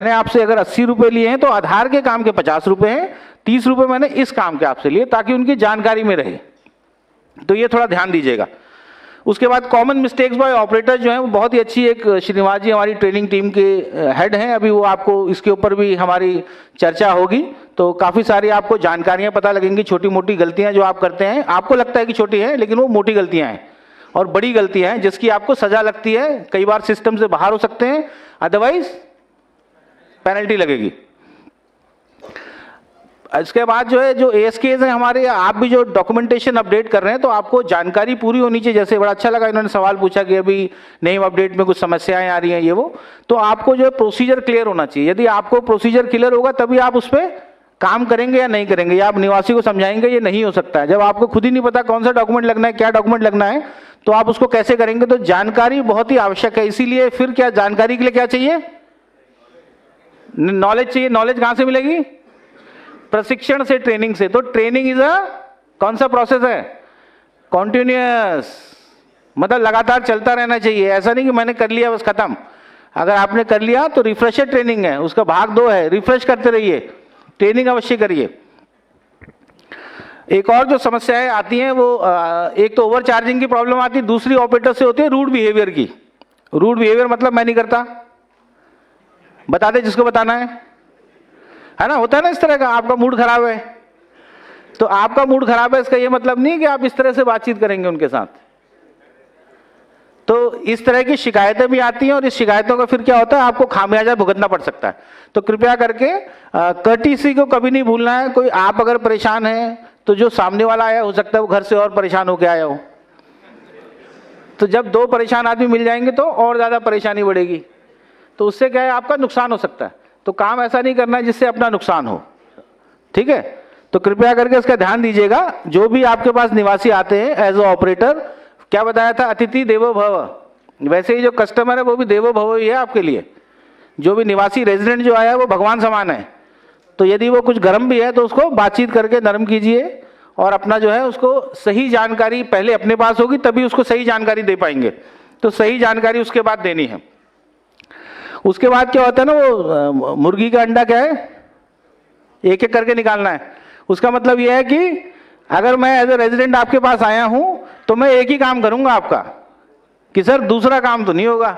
मैंने आपसे अगर 80 रुपए लिए हैं तो आधार के काम के 50 रुपए हैं, 30 रुपए मैंने इस काम के आपसे लिए ताकि उनकी जानकारी में रहे। तो ये थोड़ा ध्यान दीजिएगा। उसके बाद कॉमन मिस्टेक्स बाय ऑपरेटर जो है वो बहुत ही अच्छी, एक श्रीनिवास जी हमारी ट्रेनिंग टीम के हेड हैं, अभी वो आपको इसके ऊपर भी हमारी चर्चा होगी, तो काफ़ी सारी आपको जानकारियां पता लगेंगी। छोटी मोटी गलतियां जो आप करते हैं, आपको लगता है कि छोटी है लेकिन वो मोटी गलतियां हैं और बड़ी गलतियां हैं जिसकी आपको सजा लगती है, कई बार सिस्टम से बाहर हो सकते हैं, अदरवाइज पेनल्टी लगेगी। इसके बाद जो है जो एएसकेज हैं हमारे, आप भी जो डॉक्यूमेंटेशन अपडेट कर रहे हैं तो आपको जानकारी पूरी होनी चाहिए। जैसे बड़ा अच्छा लगा इन्होंने सवाल पूछा कि अभी नेम अपडेट में कुछ समस्याएं आ रही हैं ये वो, तो आपको जो है प्रोसीजर क्लियर होना चाहिए। यदि आपको प्रोसीजर क्लियर होगा तभी आप उस पर काम करेंगे या नहीं करेंगे, या आप निवासी को समझाएंगे, ये नहीं हो सकता है। जब आपको खुद ही नहीं पता कौन सा डॉक्यूमेंट लगना है, क्या डॉक्यूमेंट लगना है, तो आप उसको कैसे करेंगे। तो जानकारी बहुत ही आवश्यक है। इसीलिए फिर क्या, जानकारी के लिए क्या चाहिए, नॉलेज चाहिए। नॉलेज कहां से मिलेगी, प्रशिक्षण से, ट्रेनिंग से। तो ट्रेनिंग इज अ कौन सा प्रोसेस है, कॉन्टिन्यूअस, मतलब लगातार चलता रहना चाहिए। ऐसा नहीं कि मैंने कर लिया बस खत्म। अगर आपने कर लिया तो रिफ्रेशर ट्रेनिंग है, उसका भाग 2 है, रिफ्रेश करते रहिए, ट्रेनिंग अवश्य करिए। एक और जो समस्याएं आती हैं वो एक तो ओवर चार्जिंग की प्रॉब्लम आती है, दूसरी ऑपरेटर से होती है रूड बिहेवियर की। रूड बिहेवियर मतलब मैं नहीं करता, बता दे जिसको बताना है ना, होता है ना इस तरह का। आपका मूड खराब है तो आपका मूड खराब है, इसका ये मतलब नहीं कि आप इस तरह से बातचीत करेंगे उनके साथ। तो इस तरह की शिकायतें भी आती हैं और इस शिकायतों का फिर क्या होता है, आपको खामियाजा भुगतना पड़ सकता है। तो कृपया करके कर्टिसी को कभी नहीं भूलना है। कोई आप अगर परेशान है तो जो सामने वाला आया हो सकता है वो घर से और परेशान होकर आया हो, तो जब 2 परेशान आदमी मिल जाएंगे तो और ज्यादा परेशानी बढ़ेगी, तो उससे क्या है, आपका नुकसान हो सकता है। तो काम ऐसा नहीं करना है जिससे अपना नुकसान हो, ठीक है। तो कृपया करके इसका ध्यान दीजिएगा। जो भी आपके पास निवासी आते हैं एज ए ऑपरेटर, क्या बताया था, अतिथि देवो भव, वैसे ही जो कस्टमर है वो भी देवो भव ही है आपके लिए। जो भी निवासी रेजिडेंट जो आया है वो भगवान समान है। तो यदि वो कुछ गर्म भी है तो उसको बातचीत करके नरम कीजिए और अपना जो है उसको सही जानकारी पहले अपने पास होगी तभी उसको सही जानकारी दे पाएंगे। तो सही जानकारी उसके बाद देनी है। उसके बाद क्या होता है ना, वो मुर्गी का अंडा क्या है, एक एक करके निकालना है। उसका मतलब यह है कि अगर मैं एज ए रेजिडेंट आपके पास आया हूं तो मैं एक ही काम करूंगा आपका, कि सर दूसरा काम तो नहीं होगा।